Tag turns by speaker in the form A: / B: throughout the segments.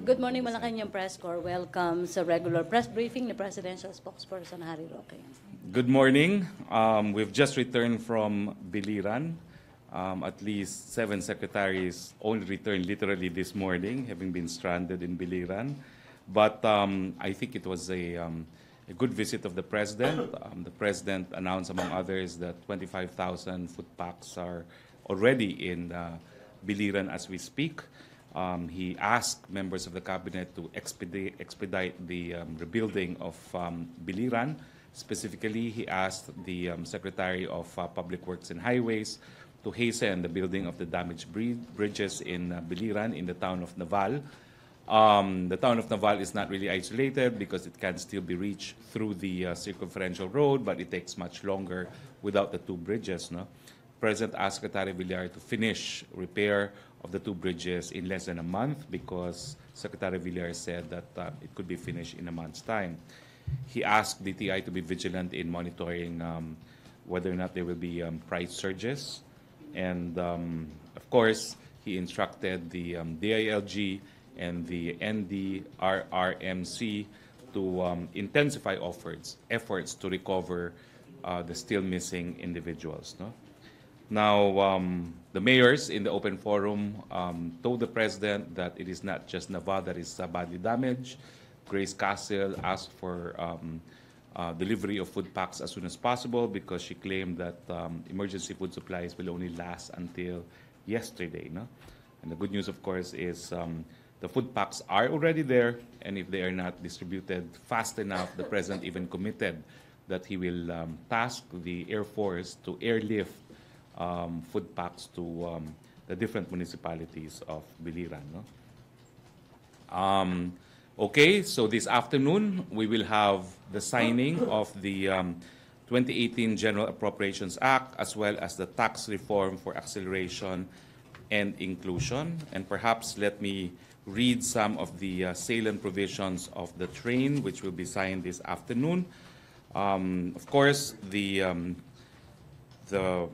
A: Good morning, Malacanang Press Corps. Welcome sa regular press briefing ni Presidential Spokesperson ROQUE.
B: Good morning. We've just returned from Biliran. At least 7 secretaries only returned literally this morning, having been stranded in Biliran. But I think it was a good visit of the President. The President announced, among others, that 25,000 food packs are already in Biliran as we speak. He asked members of the cabinet to expedite the rebuilding of Biliran. Specifically, he asked the Secretary of Public Works and Highways to hasten the building of the damaged bridges in Biliran in the town of Naval. The town of Naval is not really isolated because it can still be reached through the circumferential road, but it takes much longer without the 2 bridges. No? President asked Secretary Villar to finish repair of the 2 bridges in less than a month because Secretary Villar said that it could be finished in a month's time. He asked DTI to be vigilant in monitoring whether or not there will be price surges. And of course, he instructed the DILG and the NDRRMC to intensify efforts to recover the still missing individuals. No? Now, the mayors in the open forum told the President that it is not just Naval that is badly damaged. Grace Castle asked for delivery of food packs as soon as possible because she claimed that emergency food supplies will only last until yesterday. No? And the good news, of course, is the food packs are already there, and if they are not distributed fast enough, the President even committed that he will task the Air Force to airlift food packs to the different municipalities of Biliran. No? Okay, so this afternoon we will have the signing of the 2018 General Appropriations Act as well as the tax reform for acceleration and inclusion. And perhaps let me read some of the salient provisions of the train which will be signed this afternoon. Of course, the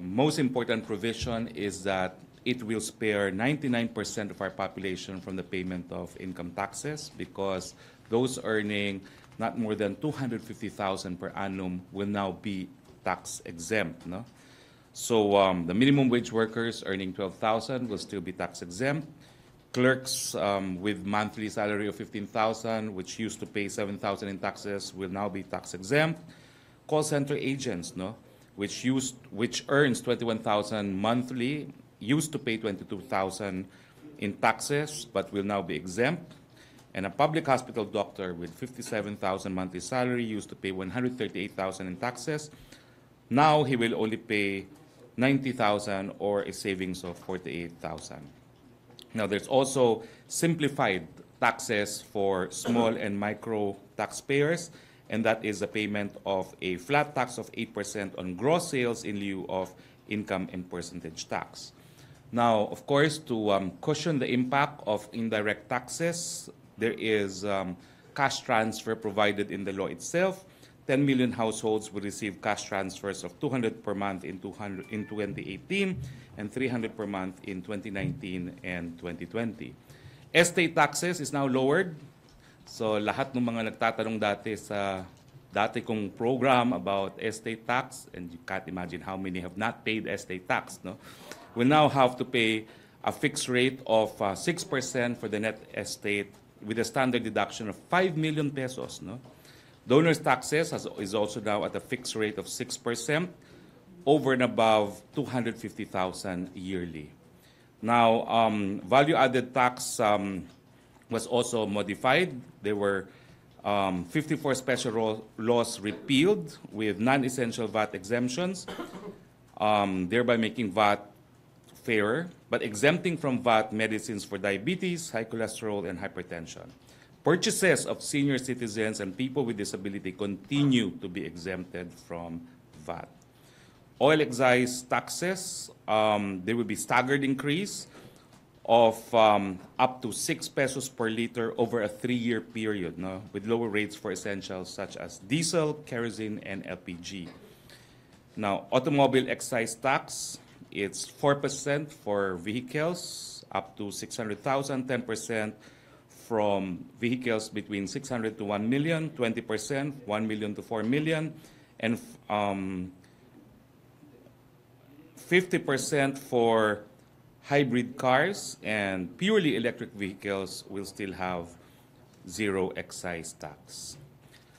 B: most important provision is that it will spare 99% of our population from the payment of income taxes because those earning not more than 250,000 per annum will now be tax exempt. No? So the minimum wage workers earning 12,000 will still be tax exempt. Clerks with monthly salary of 15,000, which used to pay 7,000 in taxes, will now be tax exempt. Call center agents, no? which earns 21,000 monthly, used to pay 22,000 in taxes, but will now be exempt. And a public hospital doctor with 57,000 monthly salary, used to pay 138,000 in taxes. Now he will only pay 90,000 or a savings of 48,000. Now there's also simplified taxes for small and micro taxpayers, and that is the payment of a flat tax of 8% on gross sales in lieu of income and percentage tax. Now, of course, to cushion the impact of indirect taxes, there is cash transfer provided in the law itself. 10 million households will receive cash transfers of 200 per month in 2018 and 300 per month in 2019 and 2020. Estate taxes is now lowered. So lahat ng mga nagtatanong dati sa dati kong program about estate tax, and you can't imagine how many have not paid estate tax, no? Will now have to pay a fixed rate of 6% for the net estate with a standard deduction of 5 million pesos. No? Donors' taxes is also now at a fixed rate of 6% over and above 250,000 yearly. Now, value-added tax was also modified. There were 54 special laws repealed with non-essential VAT exemptions, thereby making VAT fairer, but exempting from VAT medicines for diabetes, high cholesterol, and hypertension. Purchases of senior citizens and people with disability continue to be exempted from VAT. Oil excise taxes, there will be staggered increase of up to 6 pesos per liter over a 3-year period, no? With lower rates for essentials such as diesel, kerosene, and LPG. Now, automobile excise tax, it's 4% for vehicles up to 600,000, 10% from vehicles between 600 to 1 million, 20%, 1 million to 4 million, and 50% for hybrid cars, and purely electric vehicles will still have zero excise tax.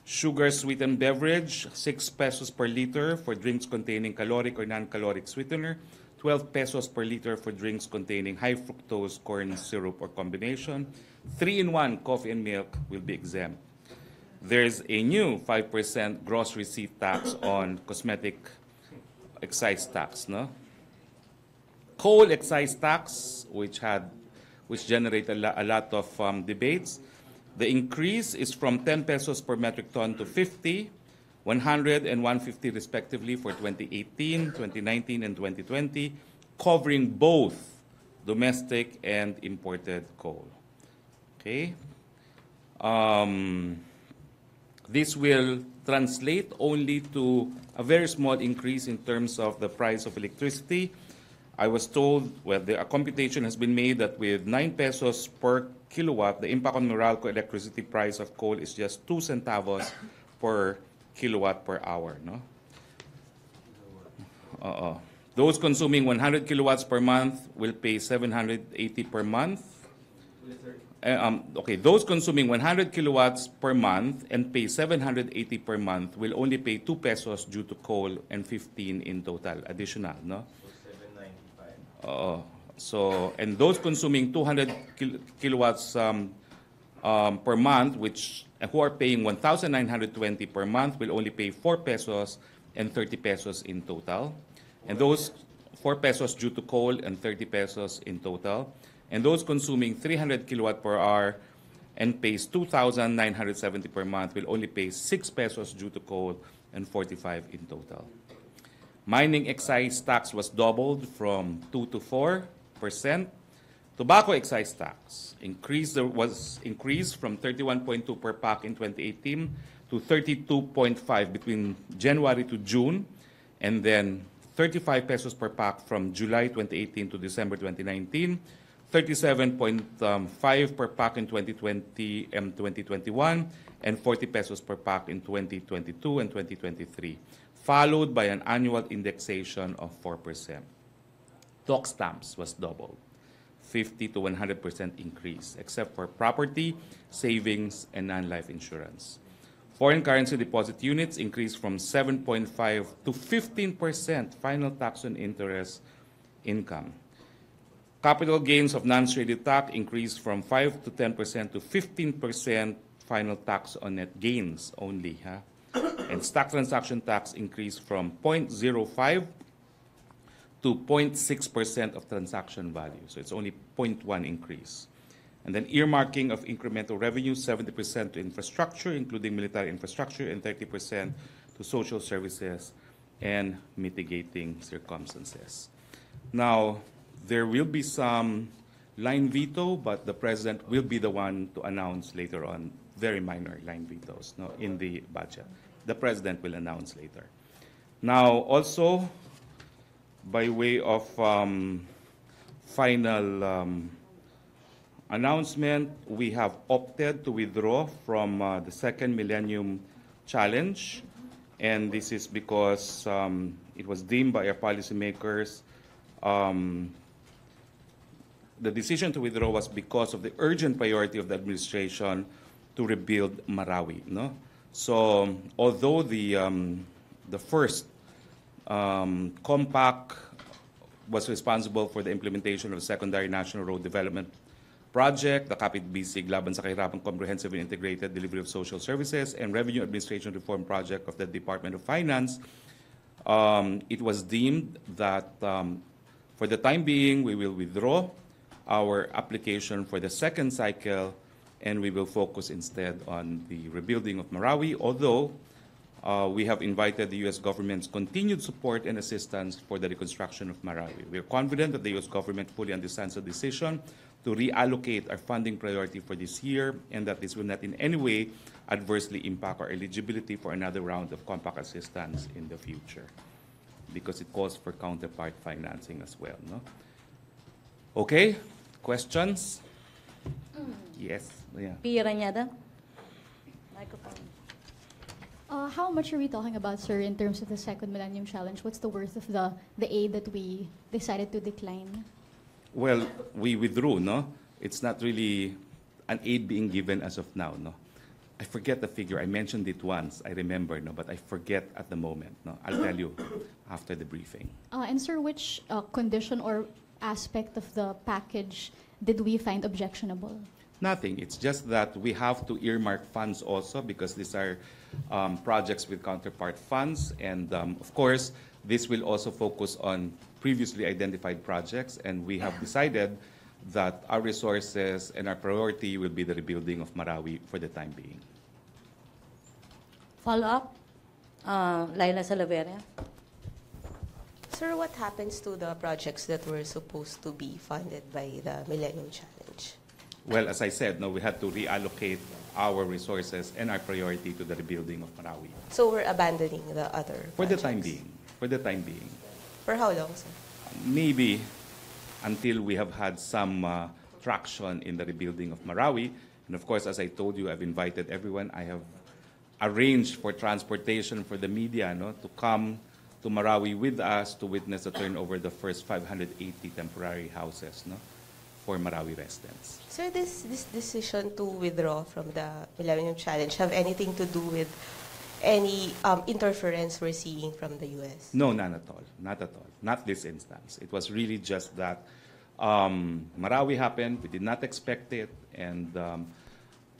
B: Sugar sweetened beverage, 6 pesos per liter for drinks containing caloric or non-caloric sweetener, 12 pesos per liter for drinks containing high fructose corn syrup or combination. 3-in-1 coffee and milk will be exempt. There's a new 5% gross receipt tax on cosmetic excise tax, no? Coal excise tax, which generated a lot of debates. The increase is from 10 pesos per metric ton to 50, 100 and 150 respectively for 2018, 2019, and 2020, covering both domestic and imported coal. Okay. This will translate only to a very small increase in terms of the price of electricity. I was told, well, a computation has been made that with 9 pesos per kilowatt, the impact on Meralco electricity price of coal is just 2 centavos per kilowatt per hour. No? Those consuming 100 kilowatts per month will pay 780 per month. Okay, those consuming 100 kilowatts per month and pay 780 per month will only pay 2 pesos due to coal and 15 in total additional, no? So, and those consuming 200 kilowatts per month, who are paying 1,920 per month, will only pay 4 pesos and 30 pesos in total. And those 4 pesos due to coal and 30 pesos in total. And those consuming 300 kilowatt per hour and pays 2,970 per month will only pay 6 pesos due to coal and 45 in total. Mining excise tax was doubled from 2 to 4%. Tobacco excise tax was increased from 31.2 per pack in 2018 to 32.5 between January to June, and then 35 pesos per pack from July 2018 to December 2019, 37.5 per pack in 2020 and 2021, and 40 pesos per pack in 2022 and 2023, followed by an annual indexation of 4%. Doc stamps was doubled, 50 to 100% increase, except for property, savings, and non-life insurance. Foreign currency deposit units increased from 7.5 to 15% final tax on interest income. Capital gains of non-traded tax increased from 5 to 10% to 15% final tax on net gains only. And stock transaction tax increased from 0.05 to 0.6% of transaction value. So it's only 0.1 increase. And then earmarking of incremental revenue, 70% to infrastructure, including military infrastructure, and 30% to social services and mitigating circumstances. Now, there will be some line veto, but the President will be the one to announce later on very minor line vetoes, no, in the budget. The President will announce later. Now, also, by way of final announcement, we have opted to withdraw from the second Millennium Challenge, and this is because it was deemed by our policymakers. The decision to withdraw was because of the urgent priority of the administration to rebuild Marawi. No? So, although the first compact was responsible for the implementation of the secondary national road development project, the Kapit Bisig Laban sa Kahirapan Comprehensive and Integrated Delivery of Social Services, and Revenue Administration Reform Project of the Department of Finance, it was deemed that for the time being, we will withdraw our application for the second cycle, and we will focus instead on the rebuilding of Marawi, although we have invited the U.S. government's continued support and assistance for the reconstruction of Marawi. We are confident that the U.S. government fully understands the decision to reallocate our funding priority for this year, and that this will not in any way adversely impact our eligibility for another round of compact assistance in the future, because it calls for counterpart financing as well. No? Okay, questions? Yes, yeah.
A: P. Ranyada. Microphone.
C: How much are we talking about, sir, in terms of the second Millennium Challenge? What's the worth of the aid that we decided to decline?
B: Well, we withdrew, no? It's not really an aid being given as of now, no? I forget the figure. I mentioned it once. I remember, no? But I forget at the moment, no? I'll tell you after the briefing.
C: And sir, which condition or aspect of the package did we find objectionable?
B: Nothing. It's just that we have to earmark funds also because these are projects with counterpart funds. And of course, this will also focus on previously identified projects. And we have decided that our resources and our priority will be the rebuilding of Marawi for the time being.
A: Follow-up. Laila Salaveria.
D: Sir, what happens to the projects that were supposed to be funded by the Millennium Challenge?
B: Well, as I said, no, we had to reallocate our resources and our priority to the rebuilding of Marawi.
D: So we're abandoning the other
B: For the
D: projects?
B: time being. For the time being.
D: For how long, sir?
B: Maybe until we have had some traction in the rebuilding of Marawi. And of course, as I told you, I've invited everyone. I have arranged for transportation for the media, no, to come to Marawi with us to witness the turnover of the first 580 temporary houses, no, for Marawi residents.
D: Sir, this decision to withdraw from the Millennium Challenge have anything to do with any interference we're seeing from the U.S.?
B: No, none at all. Not at all. Not this instance. It was really just that Marawi happened. We did not expect it, and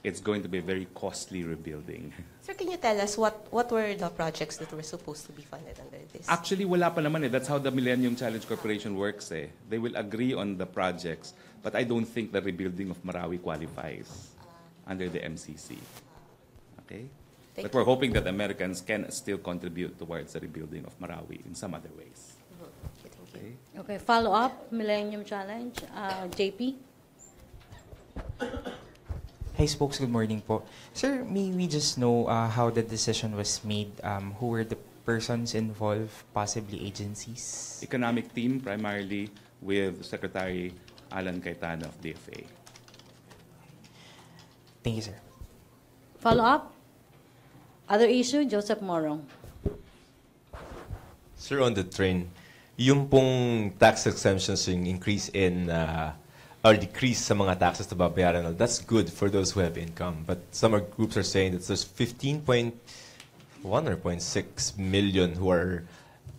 B: it's going to be a very costly rebuilding.
D: Sir, can you tell us what were the projects that were supposed to be funded under this?
B: Actually, wala pa naman eh. That's how the Millennium Challenge Corporation works eh. They will agree on the projects, but I don't think the rebuilding of Marawi qualifies under the MCC. Okay? But we're hoping that Americans can still contribute towards the rebuilding of Marawi in some other ways.
D: Thank you.
A: Okay, follow-up. Millennium Challenge. JP.
E: Hey, Spokes, good morning po. Sir, may we just know how the decision was made? Who were the persons involved, possibly agencies?
B: Economic team, primarily with Secretary Alan Cayetano of DFA.
E: Thank you, sir.
A: Follow-up. Other issue, Joseph Morong.
F: Sir, on the train, yung pong tax exemptions, yung increase in or decrease sa mga taxes na babayaran, that's good for those who have income. But some groups are saying that there's 15.1 or 0.6 million who are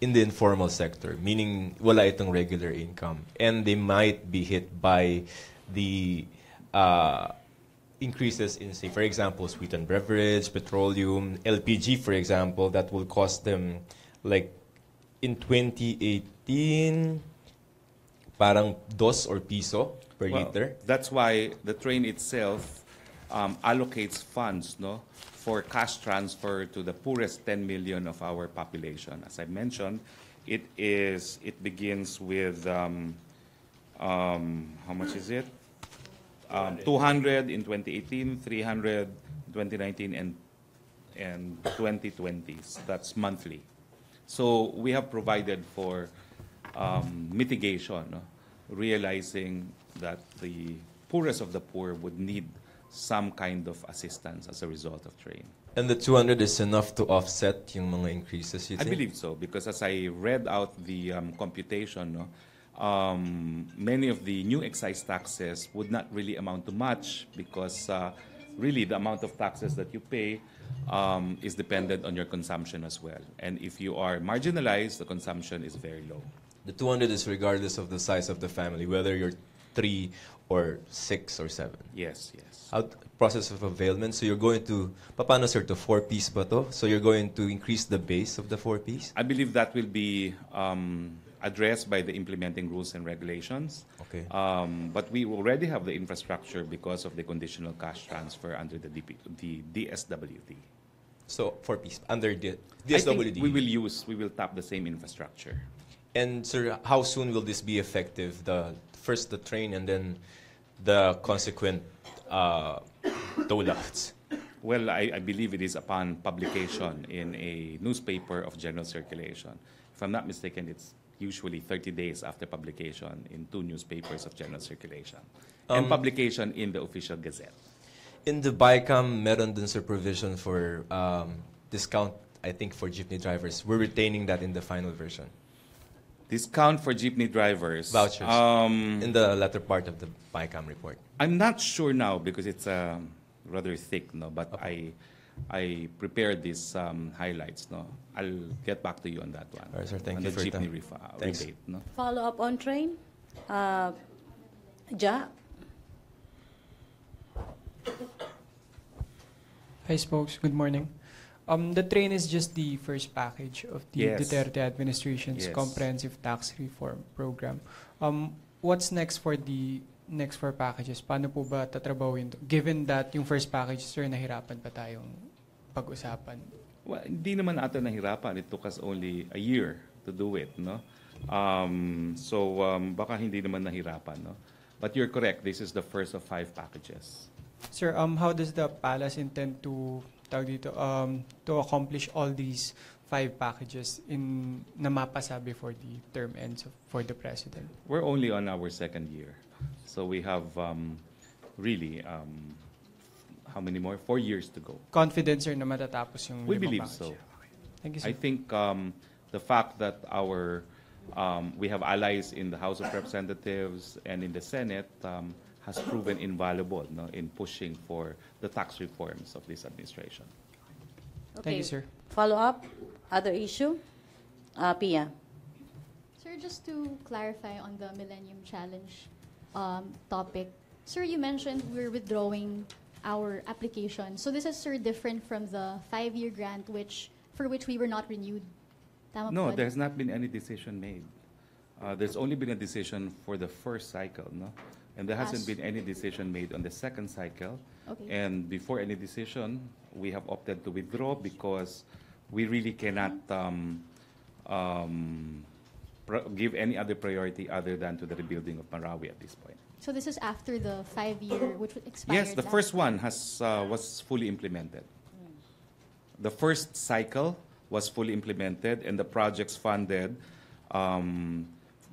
F: in the informal sector, meaning wala itong regular income. And they might be hit by the increases in, say, for example, sweetened beverage, petroleum, LPG, for example, that will cost them, like, in 2018, parang dos or piso per liter.
B: That's why the train itself allocates funds, no, for cash transfer to the poorest 10 million of our population. As I mentioned, it begins with how much is it? 200 in 2018, 300 in 2019, and 2020. That's monthly. So we have provided for mitigation, no? Realizing that the poorest of the poor would need some kind of assistance as a result of train.
F: And the 200 is enough to offset yung mga increases, you
B: I
F: think?
B: believe so, because as I read out the computation, no, many of the new excise taxes would not really amount to much because really the amount of taxes that you pay is dependent on your consumption as well. And if you are marginalized, the consumption is very low.
F: The 200 is regardless of the size of the family, whether you're 3 or 6 or 7.
B: Yes, yes.
F: Process of availment. So you're going to, paano sir, to 4-piece ba to? So you're going to increase the base of the 4-piece?
B: I believe that will be addressed by the implementing rules and regulations.
F: Okay.
B: But we already have the infrastructure because of the conditional cash transfer under the DSWD.
F: So 4-piece under the
B: I think
F: DSWD.
B: we will tap the same infrastructure.
F: And sir, how soon will this be effective? First the train and then the consequent rollouts?
B: Well, I believe it is upon publication in a newspaper of general circulation. If I'm not mistaken, it's usually 30 days after publication in 2 newspapers of general circulation, and publication in the official gazette.
F: In the BICAM, meron din sir provision for discount, I think, for jeepney drivers. We're retaining that in the final version.
B: Discount for jeepney drivers.
F: Vouchers. In the latter part of the BICAM report.
B: I'm not sure now because it's rather thick, no. But
F: Okay.
B: I prepared these highlights, no. I'll get back to you on that one.
F: All right, sir. Thank
B: on
F: you
B: the
F: for your
B: jeepney
F: time. Thanks.
B: rebate, no.
A: Follow up on train. Ja.
G: Hi, Spokes. Good morning. The train is just the first package of the
B: Yes.
G: Duterte administration's
B: Yes.
G: comprehensive tax reform program. What's next for the next 4 packages? Paano po ba tatrabawin to? Given that yung first package, sir, nahirapan pa tayong pag-usapan.
B: Well, hindi naman ata nahirapan. It took us only a year to do it, no? Baka hindi naman nahirapan, no? But you're correct. This is the first of 5 packages.
G: Sir, how does the palace intend to to accomplish all these 5 packages na mapasa before the term ends for the president?
B: We're only on our 2nd year. So we have really, how many more? 4 years to go.
G: Confident, sir, na matatapos yung
B: We
G: 5
B: believe
G: package?
B: so.
G: Thank you, sir.
B: I think the fact that we have allies in the House of Representatives and in the Senate has proven invaluable, no, in pushing for the tax reforms of this administration.
G: Thank you, sir.
A: Follow up. Other issue. Pia.
C: Sir, just to clarify on the Millennium Challenge topic, sir, you mentioned we're withdrawing our application. So this is, sir, different from the 5-year grant for which we were not renewed. Tama
B: No,
C: po ba?
B: there's not been any decision made. There's only been a decision for the first cycle, no? And there hasn't been any decision made on the second cycle.
C: Okay.
B: And before any decision, we have opted to withdraw because we really cannot give any other priority other than to the rebuilding of Marawi at this point.
C: So this is after the 5-year, which expired.
B: Yes, the
C: last
B: first
C: year.
B: one was fully implemented. The first cycle was fully implemented, and the projects funded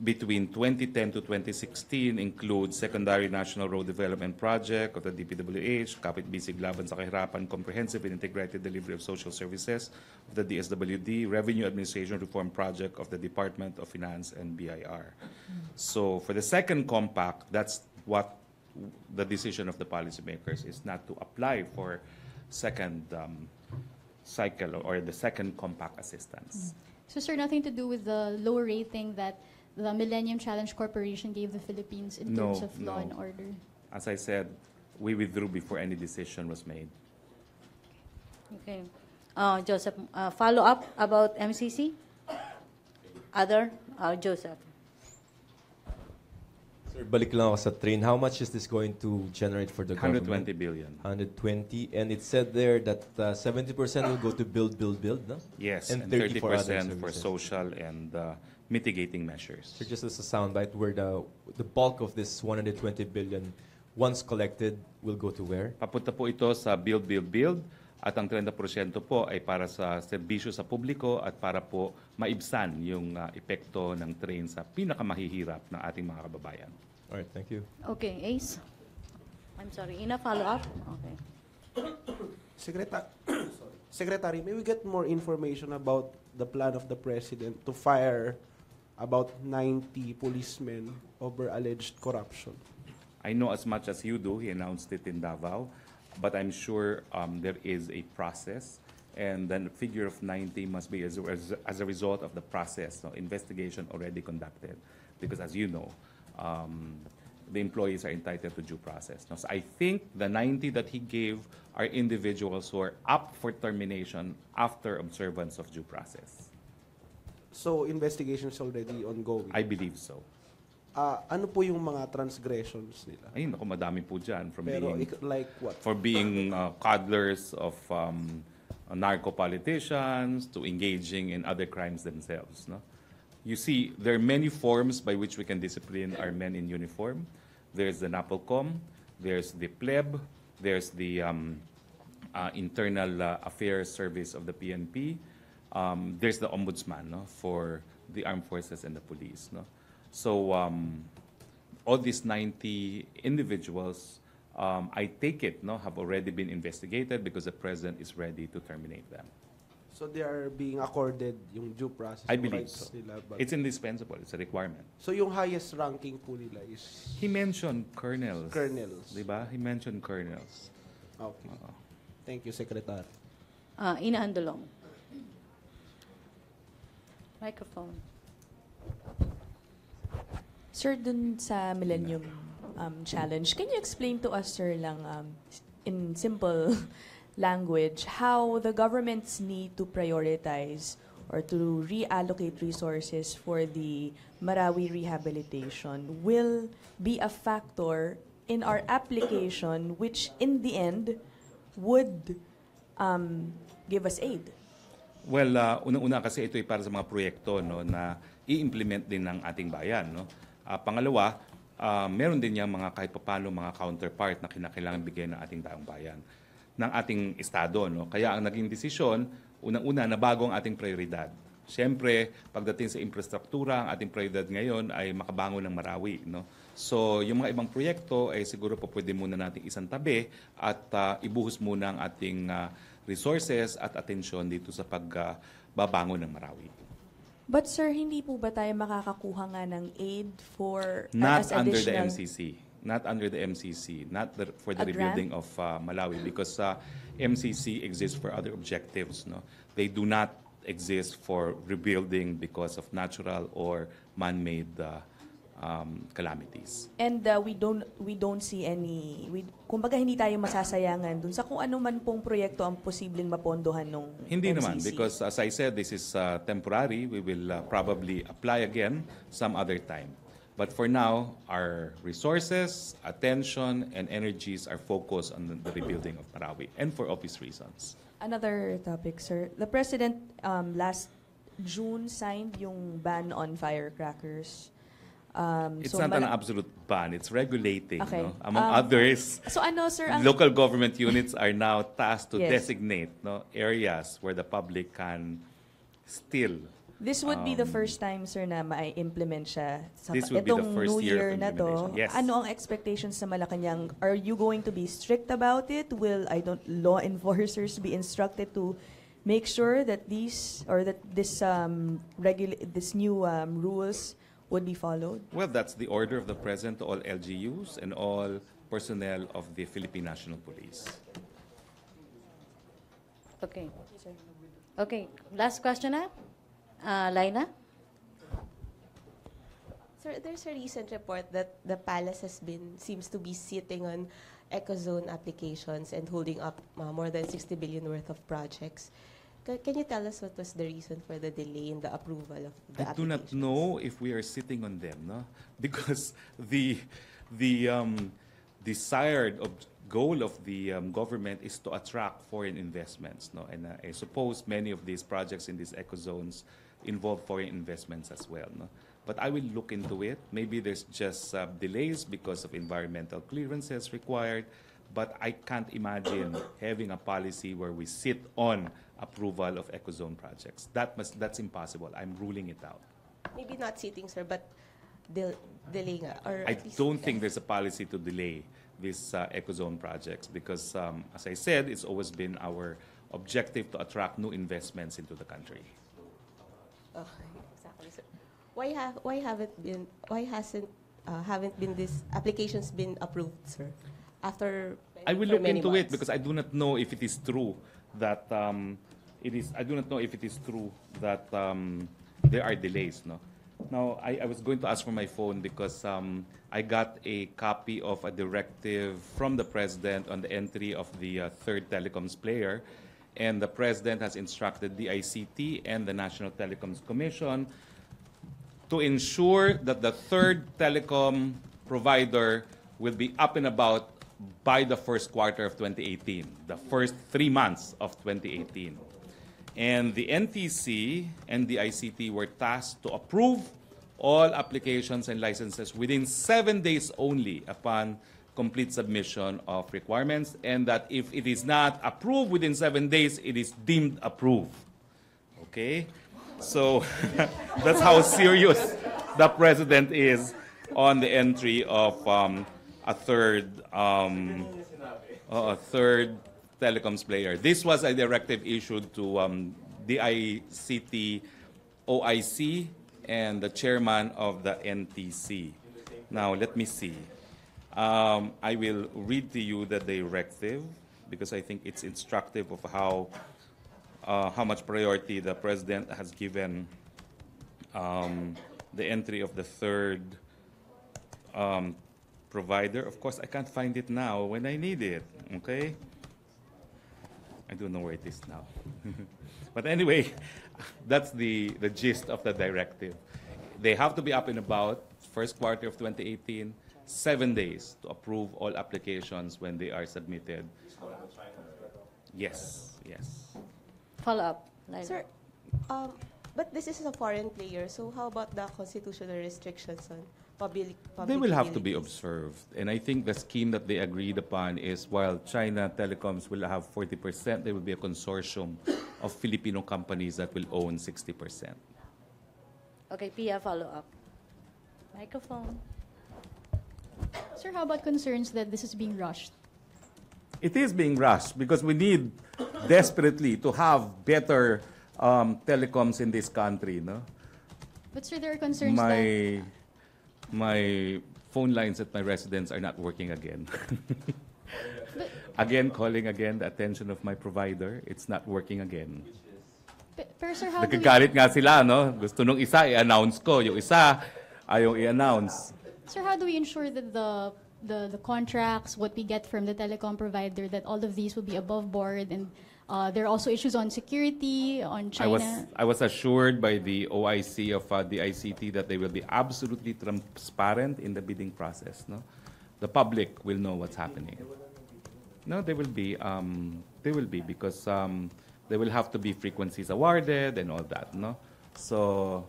B: between 2010 to 2016 include Secondary National Road Development Project of the DPWH, Kapit Bisig Laban sa Kahirapan, Comprehensive and Integrated Delivery of Social Services of the DSWD, Revenue Administration Reform Project of the Department of Finance and BIR. So for the second compact, that's what the decision of the policymakers is, not to apply for second cycle or the second compact assistance.
C: So, sir, nothing to do with the low rating that the Millennium Challenge Corporation gave the Philippines in terms of law and order?
B: As I said, we withdrew before any decision was made.
A: Okay. Joseph, follow up about MCC? Other? Joseph.
F: Sir, balik lang ako sa train. How much is this going to generate for the
B: 120
F: government?
B: billion.
F: 120. And it said there that 70% will go to build, no?
B: Yes,
F: And
B: and
F: 30 for other
B: 30% for
F: services.
B: social and mitigating measures.
F: So just as a soundbite, where the bulk of this 120 billion, once collected, will go to where?
B: Papunta po ito sa build, at ang 30% po ay para sa serbisyo sa publiko at para po maibsan yung epekto ng train sa pinakamahihirap ng ating mga kababayan.
F: All right, thank you.
A: Okay, Ace. I'm sorry, Ina, follow up? Okay.
H: Secretary, may we get more information about the plan of the President to fire about 90 policemen over alleged corruption?
B: I know as much as you do. He announced it in Davao. But I'm sure there is a process. And then the figure of 90 must be as a result of the process, so investigation already conducted. Because as you know, the employees are entitled to due process. Now, so I think the 90 that he gave are individuals who are up for termination after observance of due process.
H: So, investigation is already ongoing.
B: I believe so.
H: Ano po yung mga transgressions nila?
B: Ayun, ako madami po dyan.
H: Pero, like what?
B: For being coddlers of narco-politicians to engaging in other crimes themselves. No? You see, there are many forms by which we can discipline our men in uniform. There's the NAPOLCOM, there's the pleb, there's the Internal Affairs Service of the PNP, there's the Ombudsman, no, for the armed forces and the police. No? So all these 90 individuals, I take it, no, have already been investigated because the president is ready to terminate them.
H: So they are being accorded yung due process.
B: I believe
H: rights
B: so.
H: nila, but-
B: It's indispensable. It's a requirement.
H: So yung highest ranking po nila is
B: He mentioned colonels.
H: colonels.
B: Diba? He mentioned colonels.
H: Okay. Thank you, Secretary.
A: Ina Andolong. Microphone.
I: Sir, dun sa Millennium Challenge, can you explain to us, sir, lang in simple language, how the governments need to prioritize or to reallocate resources for the Marawi rehabilitation will be a factor in our application, which in the end would give us aid?
B: Well, unang-una kasi ito ay para sa mga proyekto, no, na i-implement din ng ating bayan. No? Pangalawa, meron din yung mga kahit papano mga counterpart na kinakailangan bigyan ng ating daang bayan, ng ating estado. No? Kaya ang naging desisyon, unang-una na bago ang ating prioridad. Siyempre, pagdating sa infrastruktura, ang ating prioridad ngayon ay makabangon ng Marawi. No? So, yung mga ibang proyekto ay siguro po pwede muna nating isang tabi at ibuhos muna ang ating resources at atensyon dito sa pagbabangon ng Marawi.
I: But sir, hindi po ba tayo makakakuha nga ng aid for
B: Not
I: as
B: under the
I: additional-
B: MCC. Not under the MCC. Not for the
I: A
B: rebuilding of Malawi. Because MCC exists for other objectives. No? They do not exist for rebuilding because of natural or man-made calamities.
I: And we don't see any, kumbaga hindi tayo masasayangan dun sa kung ano man pong proyekto ang posibleng mapondohan ng
B: Hindi
I: MCC.
B: naman, because as I said, this is temporary. We will probably apply again some other time. But for now, our resources, attention, and energies are focused on the rebuilding of Marawi, and for obvious reasons.
I: Another topic, sir. The President last June signed yung ban on firecrackers.
B: It's not an absolute ban. It's regulating.
I: Okay.
B: No? Among others,
I: So ano, sir, ang
B: local government units are now tasked to
I: Yes.
B: designate areas where the public can still.
I: this would be the first time, sir, na ma-implement siya sa
B: This will be the
I: itong
B: first
I: New
B: year of
I: Year na to.
B: implementation. Yes.
I: Ano ang expectations sa Malacanang? Are you going to be strict about it? Will law enforcers be instructed to make sure that these or that this new rules would be followed?
B: Well, that's the order of the President to all LGUs and all personnel of the Philippine National Police.
A: Okay. Okay, last question na. Laina?
D: Sir, there's a recent report that the palace seems to be sitting on ecozone applications and holding up more than 60 billion worth of projects. Can you tell us what was the reason for the delay in the approval of the
B: I do not
D: applications?
B: know if we are sitting on them, no? Because the desired goal of the government is to attract foreign investments, no? And I suppose many of these projects in these ecozones involve foreign investments as well, no? But I will look into it. Maybe there's just delays because of environmental clearances required. But I can't imagine having a policy where we sit on approval of ecozone projects. That's impossible. I'm ruling it out.
D: Maybe not sitting, sir, but delaying. Or
B: I
D: at least-
B: don't think there's a policy to delay these ecozone projects because, as I said, it's always been our objective to attract new investments into the country.
D: Okay, exactly, sir. Why haven't these applications been approved, sir? After
B: I will
D: for
B: look
D: many
B: into it
D: months?
B: because I do not know if it is true that I do not know if it is true that there are delays. No. Now I was going to ask for my phone because I got a copy of a directive from the president on the entry of the third telecoms player, and the president has instructed the ICT and the National Telecoms Commission to ensure that the third telecom provider will be up and about by the first quarter of 2018, the first 3 months of 2018. And the NTC and the ICT were tasked to approve all applications and licenses within 7 days only upon complete submission of requirements, and that if it is not approved within 7 days, it is deemed approved. Okay? So that's how serious the president is on the entry of a third telecoms player. This was a directive issued to DICT OIC and the chairman of the NTC. Now, let me see. I will read to you the directive because I think it's instructive of how much priority the president has given the entry of the third provider. Of course, I can't find it now when I need it, okay? I don't know where it is now. But anyway, that's the gist of the directive. They have to be up and about first quarter of 2018, 7 days to approve all applications when they are submitted. Yes, yes.
A: Follow up, Laila.
D: Sir, but this is a foreign player, so how about the constitutional restrictions on public
B: They will have to be
D: utilities?
B: observed. And I think the scheme that they agreed upon is while China Telecoms will have 40%, there will be a consortium of Filipino companies that will own 60%.
A: Okay, Pia, follow up. Microphone.
C: Sir, how about concerns that this is being rushed?
B: It is being rushed because we need desperately to have better telecoms in this country. No?
C: But sir, there are concerns that...
B: My phone lines at my residence are not working again. Again, calling again the attention of my provider, it's not working again.
C: Pero sir, how do we...
B: Nagagalit nga sila, no? Gusto nung isa, i-announce ko. Yung isa, ayaw i-announce.
C: Sir, how do we ensure that the contracts, what we get from the telecom provider, that all of these will be above board, and there are also issues on security, on China?
B: I was assured by the OIC of the ICT that they will be absolutely transparent in the bidding process. No, the public will know what's happening. No, they will be because there will have to be frequencies awarded and all that. No, so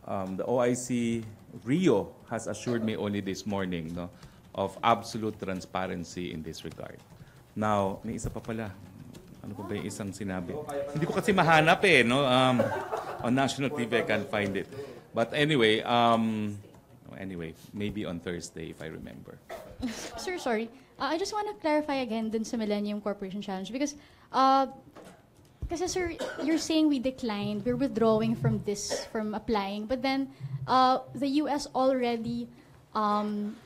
B: the OIC Rio has assured me only this morning, no, of absolute transparency in this regard. Now, may isa pa pala. Ano pa ba yung isang sinabi? Hindi ko kasi mahanap eh, no? On national TV, I can't find it. But anyway, maybe on Thursday, if I remember.
C: Sir, sorry. I just want to clarify again dun sa Millennium Corporation Challenge because kasi sir, you're saying we declined, we're withdrawing from applying, but then the US already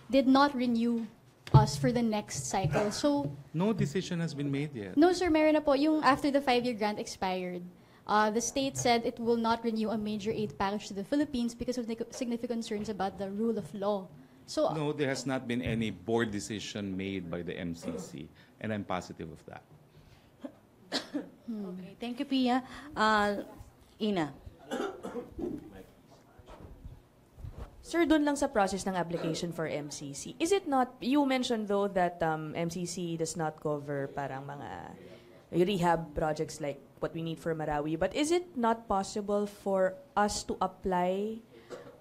C: did not renew us for the next cycle. So
B: no decision has been made yet.
C: no, sir, meron na po. Yung after the 5-year grant expired, the state said it will not renew a major aid package to the Philippines because of significant concerns about the rule of law. So
B: No, there has not been any board decision made by the MCC, and I'm positive of that.
A: Okay, thank you, Pia. Ina.
I: Sir, dun lang sa process ng application for MCC, is it not, you mentioned though that MCC does not cover parang mga rehab projects like what we need for Marawi, but is it not possible for us to apply,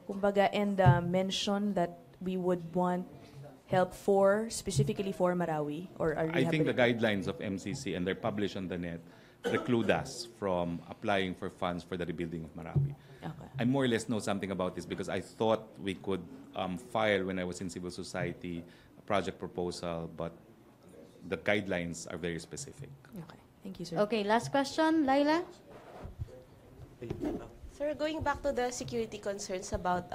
I: kumbaga, and mention that we would want help specifically for Marawi? Or a
B: I think the
I: rehabilitation?
B: guidelines of MCC, and they're published on the net, preclude us from applying for funds for the rebuilding of Marawi.
I: Okay.
B: I more or less know something about this because I thought we could file when I was in civil society a project proposal, but the guidelines are very specific.
I: Okay. Thank you, sir.
A: Okay, last question, Laila.
D: Sir, going back to the security concerns about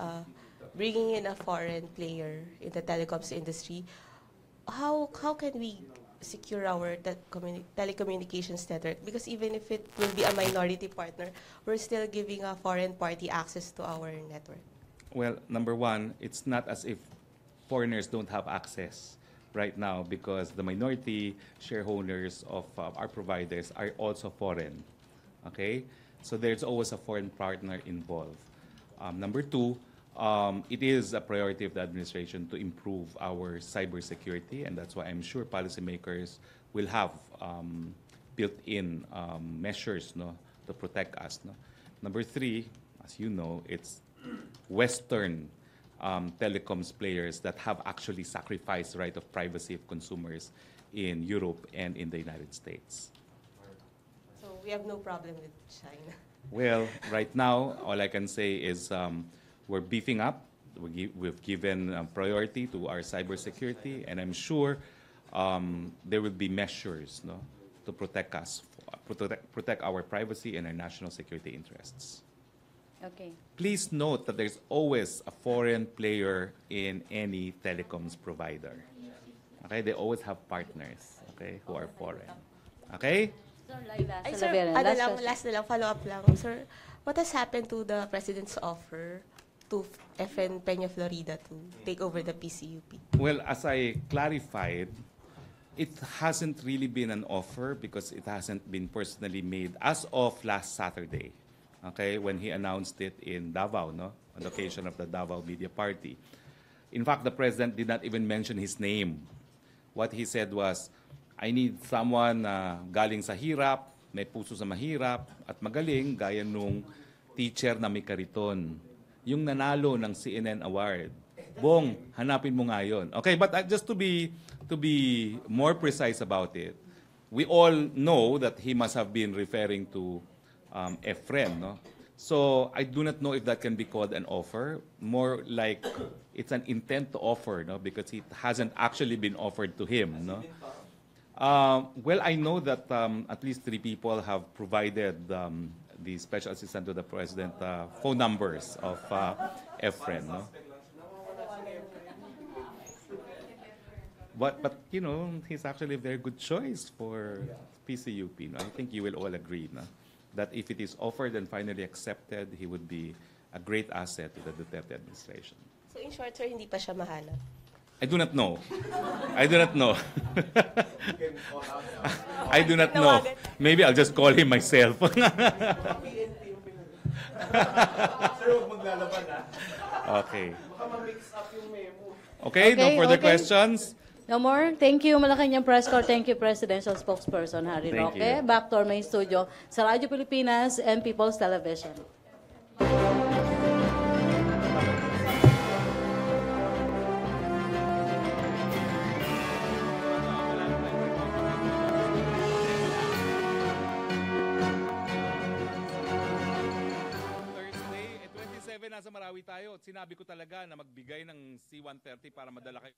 D: bringing in a foreign player in the telecoms industry, how can we secure our telecommunications network? Because even if it will be a minority partner, we're still giving a foreign party access to our network.
B: Well, number one, it's not as if foreigners don't have access right now because the minority shareholders of our providers are also foreign. Okay? So there's always a foreign partner involved. Number two, it is a priority of the administration to improve our cybersecurity, and that's why I'm sure policymakers will have built-in measures, no, to protect us. No? Number three, as you know, it's Western telecoms players that have actually sacrificed the right of privacy of consumers in Europe and in the United States.
D: So we have no problem with China.
B: Well, right now, all I can say is we're beefing up. We've given priority to our cybersecurity, and I'm sure there will be measures, no, to protect us, protect our privacy and our national security interests.
A: Okay.
B: Please note that there's always a foreign player in any telecoms provider. Okay, they always have partners, okay, who are foreign. Okay?
A: Sir, Laila
D: Ay, sir,
A: Salaveran,
D: ano
A: last
D: lang,
A: question.
D: last na lang, follow-up lang. Sir, what has happened to the President's offer to FN Peña Florida to take over the PCUP?
B: Well, as I clarified, it hasn't really been an offer because it hasn't been personally made as of last Saturday, okay, when he announced it in Davao, no, on the occasion of the Davao Media Party. In fact, the President did not even mention his name. What he said was, I need someone galing sa hirap, may puso sa mahirap, at magaling gaya nung teacher na may kariton. Yung nanalo ng CNN Award. Bong, hanapin mo nga yun. Okay, but just to be more precise about it, we all know that he must have been referring to Efren, no? So I do not know if that can be called an offer. More like it's an intent to offer, no? Because it hasn't actually been offered to him, no? Well, I know that at least 3 people have provided the special assistant to the president phone numbers of Efren, no? But you know, he's actually a very good choice for PCUP. No? I think you will all agree, no? That if it is offered and finally accepted, he would be a great asset to the Duterte administration.
D: So in short, sir, hindi pa siya mahanap?
B: I do not know. I do not know. I do not know. Maybe I'll just call him myself. Okay. Okay, no further questions?
A: No more? Thank you, Malacanang Press Corps. Thank you, Presidential Spokesperson Harry
B: Thank
A: Roque.
B: you.
A: Back to our main studio sa Radyo Pilipinas and People's Television.
B: Thursday, 27 nasa Marawi tayo. Sinabi ko talaga na magbigay ng C-130 para madala kayo.